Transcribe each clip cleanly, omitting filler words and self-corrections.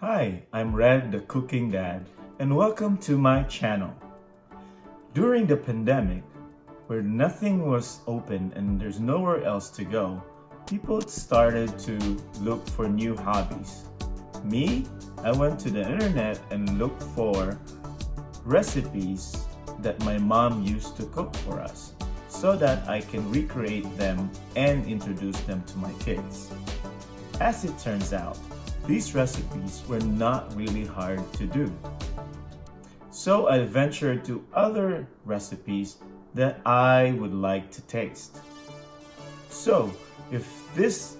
Hi, I'm Red the Cooking Dad, and welcome to my channel. During the pandemic, where nothing was open and there's nowhere else to go, people started to look for new hobbies. Me, I went to the internet and looked for recipes that my mom used to cook for us so that I can recreate them and introduce them to my kids. As it turns out, these recipes were not really hard to do. So I ventured to other recipes that I would like to taste. So if this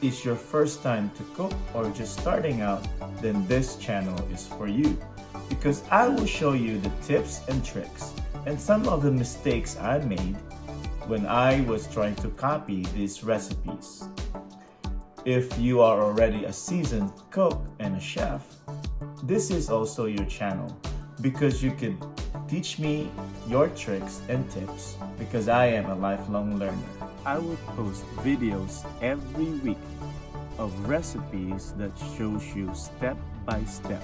is your first time to cook or just starting out, then this channel is for you, because I will show you the tips and tricks and some of the mistakes I made when I was trying to copy these recipes. If you are already a seasoned cook and a chef, this is also your channel, because you could teach me your tricks and tips, because I am a lifelong learner. I will post videos every week of recipes that shows you step by step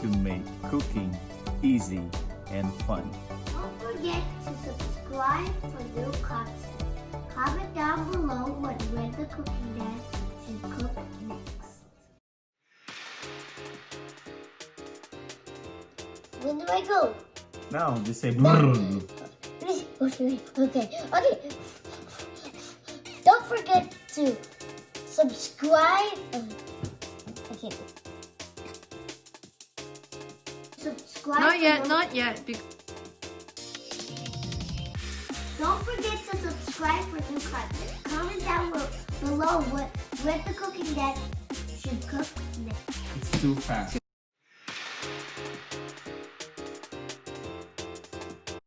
to make cooking easy and fun. Don't forget to subscribe for new content. Comment down below what Red the Cooking Dad should cook next. When do I go? Now, just say Okay. Don't forget to subscribe. Okay. Subscribe. Not yet. Don't forget to subscribe for new content. Comment down below what Red the Cooking Dad should cook next. It's too fast.